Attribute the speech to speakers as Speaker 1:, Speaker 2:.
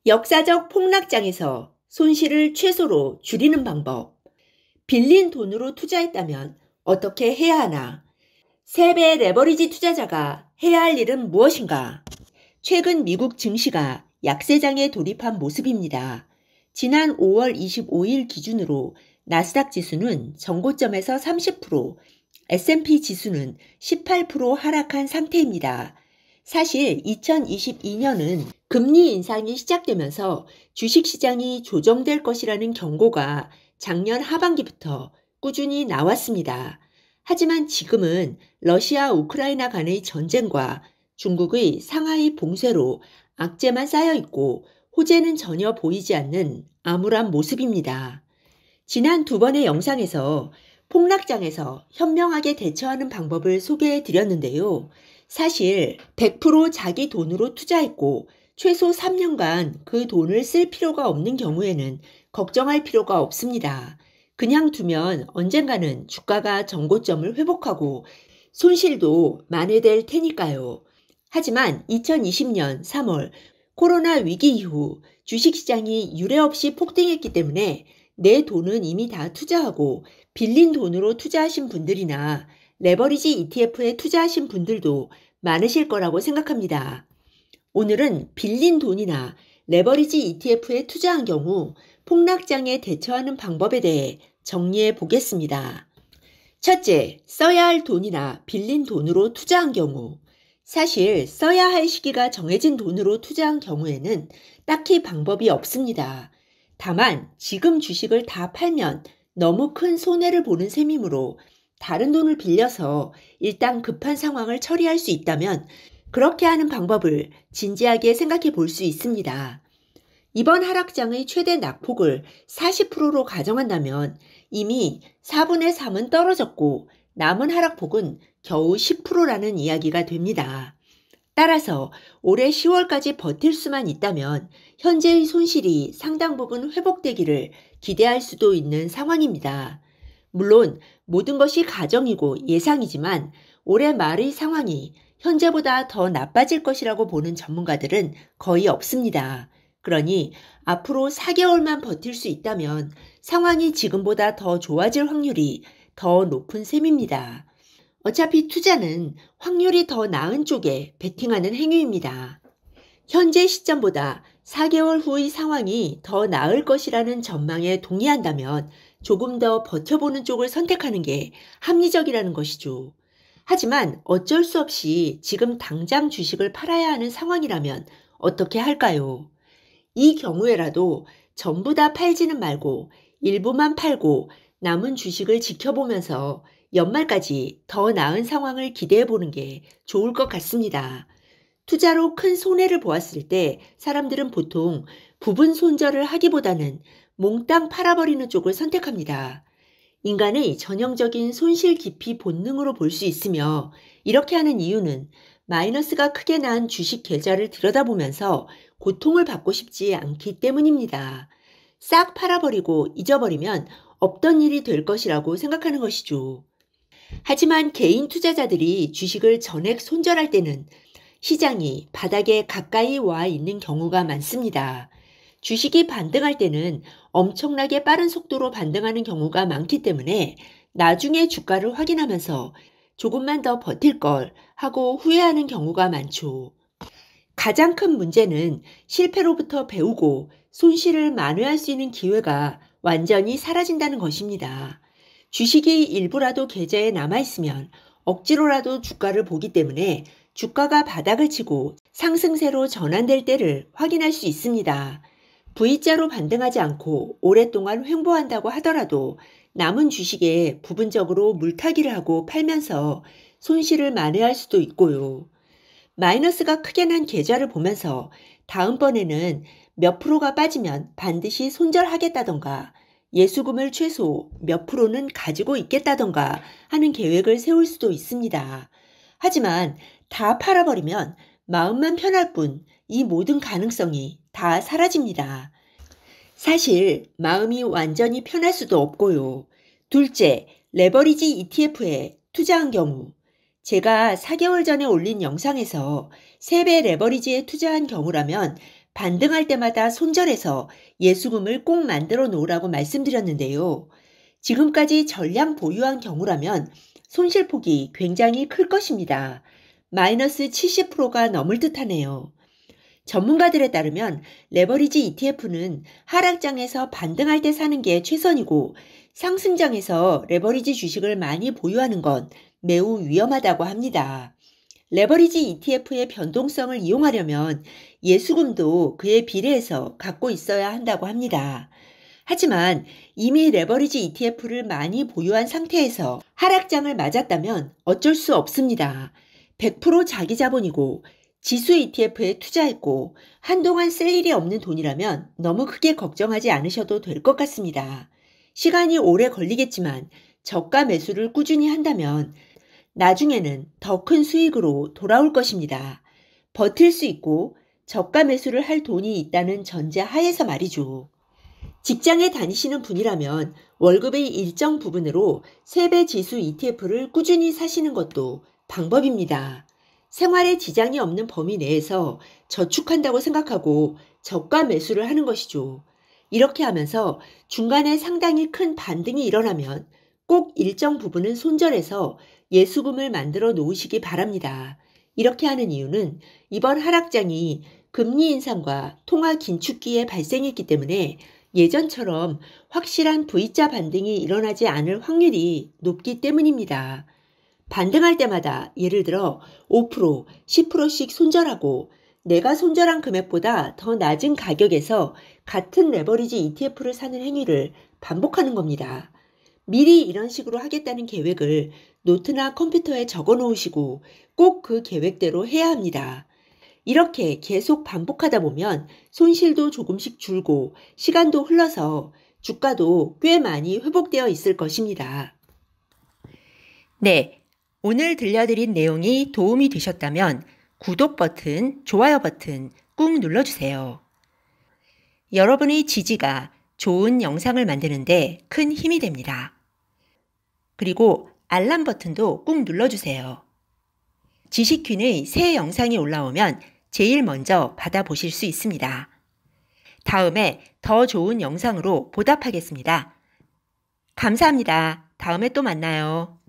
Speaker 1: 역사적 폭락장에서 손실을 최소로 줄이는 방법. 빌린 돈으로 투자했다면 어떻게 해야 하나? 세배 레버리지 투자자가 해야 할 일은 무엇인가? 최근 미국 증시가 약세장에 돌입한 모습입니다. 지난 5월 25일 기준으로 나스닥 지수는 전고점에서 30%, S&P 지수는 18% 하락한 상태입니다. 사실 2022년은 금리 인상이 시작되면서 주식시장이 조정될 것이라는 경고가 작년 하반기부터 꾸준히 나왔습니다. 하지만 지금은 러시아 우크라이나 간의 전쟁과 중국의 상하이 봉쇄로 악재만 쌓여 있고 호재는 전혀 보이지 않는 암울한 모습입니다. 지난 두 번의 영상에서 폭락장에서 현명하게 대처하는 방법을 소개해 드렸는데요. 사실 100% 자기 돈으로 투자했고 최소 3년간 그 돈을 쓸 필요가 없는 경우에는 걱정할 필요가 없습니다. 그냥 두면 언젠가는 주가가 전고점을 회복하고 손실도 만회될 테니까요. 하지만 2020년 3월 코로나 위기 이후 주식시장이 유례없이 폭등했기 때문에 내 돈은 이미 다 투자하고 빌린 돈으로 투자하신 분들이나 레버리지 ETF에 투자하신 분들도 많으실 거라고 생각합니다. 오늘은 빌린 돈이나 레버리지 ETF에 투자한 경우 폭락장에 대처하는 방법에 대해 정리해 보겠습니다. 첫째, 써야 할 돈이나 빌린 돈으로 투자한 경우. 사실 써야 할 시기가 정해진 돈으로 투자한 경우에는 딱히 방법이 없습니다. 다만 지금 주식을 다 팔면 너무 큰 손해를 보는 셈이므로 다른 돈을 빌려서 일단 급한 상황을 처리할 수 있다면 그렇게 하는 방법을 진지하게 생각해 볼 수 있습니다. 이번 하락장의 최대 낙폭을 40%로 가정한다면 이미 4분의 3은 떨어졌고 남은 하락폭은 겨우 10%라는 이야기가 됩니다. 따라서 올해 10월까지 버틸 수만 있다면 현재의 손실이 상당 부분 회복되기를 기대할 수도 있는 상황입니다. 물론 모든 것이 가정이고 예상이지만 올해 말의 상황이 현재보다 더 나빠질 것이라고 보는 전문가들은 거의 없습니다. 그러니 앞으로 4개월만 버틸 수 있다면 상황이 지금보다 더 좋아질 확률이 더 높은 셈입니다. 어차피 투자는 확률이 더 나은 쪽에 베팅하는 행위입니다. 현재 시점보다 4개월 후의 상황이 더 나을 것이라는 전망에 동의한다면 조금 더 버텨보는 쪽을 선택하는 게 합리적이라는 것이죠. 하지만 어쩔 수 없이 지금 당장 주식을 팔아야 하는 상황이라면 어떻게 할까요? 이 경우에라도 전부 다 팔지는 말고 일부만 팔고 남은 주식을 지켜보면서 연말까지 더 나은 상황을 기대해 보는 게 좋을 것 같습니다. 투자로 큰 손해를 보았을 때 사람들은 보통 부분 손절을 하기보다는 몽땅 팔아버리는 쪽을 선택합니다. 인간의 전형적인 손실 기피 본능으로 볼 수 있으며 이렇게 하는 이유는 마이너스가 크게 난 주식 계좌를 들여다보면서 고통을 받고 싶지 않기 때문입니다. 싹 팔아버리고 잊어버리면 없던 일이 될 것이라고 생각하는 것이죠. 하지만 개인 투자자들이 주식을 전액 손절할 때는 시장이 바닥에 가까이 와 있는 경우가 많습니다. 주식이 반등할 때는 엄청나게 빠른 속도로 반등하는 경우가 많기 때문에 나중에 주가를 확인하면서 조금만 더 버틸 걸 하고 후회하는 경우가 많죠. 가장 큰 문제는 실패로부터 배우고 손실을 만회할 수 있는 기회가 완전히 사라진다는 것입니다. 주식이 일부라도 계좌에 남아있으면 억지로라도 주가를 보기 때문에 주가가 바닥을 치고 상승세로 전환될 때를 확인할 수 있습니다. V자로 반등하지 않고 오랫동안 횡보한다고 하더라도 남은 주식에 부분적으로 물타기를 하고 팔면서 손실을 만회할 수도 있고요. 마이너스가 크게 난 계좌를 보면서 다음번에는 몇 프로가 빠지면 반드시 손절하겠다던가 예수금을 최소 몇 프로는 가지고 있겠다던가 하는 계획을 세울 수도 있습니다. 하지만 다 팔아버리면 마음만 편할 뿐 이 모든 가능성이 다 사라집니다. 사실 마음이 완전히 편할 수도 없고요. 둘째, 레버리지 ETF에 투자한 경우. 제가 4개월 전에 올린 영상에서 3배 레버리지에 투자한 경우라면 반등할 때마다 손절해서 예수금을 꼭 만들어 놓으라고 말씀드렸는데요. 지금까지 전량 보유한 경우라면 손실폭이 굉장히 클 것입니다. 마이너스 70%가 넘을 듯하네요. 전문가들에 따르면 레버리지 ETF는 하락장에서 반등할 때 사는 게 최선이고 상승장에서 레버리지 주식을 많이 보유하는 건 매우 위험하다고 합니다. 레버리지 ETF의 변동성을 이용하려면 예수금도 그에 비례해서 갖고 있어야 한다고 합니다. 하지만 이미 레버리지 ETF를 많이 보유한 상태에서 하락장을 맞았다면 어쩔 수 없습니다. 100% 자기 자본이고 지수 ETF에 투자했고 한동안 쓸 일이 없는 돈이라면 너무 크게 걱정하지 않으셔도 될 것 같습니다. 시간이 오래 걸리겠지만 저가 매수를 꾸준히 한다면 나중에는 더 큰 수익으로 돌아올 것입니다. 버틸 수 있고 저가 매수를 할 돈이 있다는 전제 하에서 말이죠. 직장에 다니시는 분이라면 월급의 일정 부분으로 3배 지수 ETF를 꾸준히 사시는 것도 방법입니다. 생활에 지장이 없는 범위 내에서 저축한다고 생각하고 저가 매수를 하는 것이죠. 이렇게 하면서 중간에 상당히 큰 반등이 일어나면 꼭 일정 부분은 손절해서 예수금을 만들어 놓으시기 바랍니다. 이렇게 하는 이유는 이번 하락장이 금리 인상과 통화 긴축기에 발생했기 때문에 예전처럼 확실한 V자 반등이 일어나지 않을 확률이 높기 때문입니다. 반등할 때마다 예를 들어 5%, 10%씩 손절하고 내가 손절한 금액보다 더 낮은 가격에서 같은 레버리지 ETF를 사는 행위를 반복하는 겁니다. 미리 이런 식으로 하겠다는 계획을 노트나 컴퓨터에 적어 놓으시고 꼭 그 계획대로 해야 합니다. 이렇게 계속 반복하다 보면 손실도 조금씩 줄고 시간도 흘러서 주가도 꽤 많이 회복되어 있을 것입니다. 네, 오늘 들려드린 내용이 도움이 되셨다면 구독 버튼, 좋아요 버튼 꾹 눌러주세요. 여러분의 지지가 좋은 영상을 만드는데 큰 힘이 됩니다. 그리고 알람 버튼도 꾹 눌러주세요. 지식퀸의 새 영상이 올라오면 제일 먼저 받아보실 수 있습니다. 다음에 더 좋은 영상으로 보답하겠습니다. 감사합니다. 다음에 또 만나요.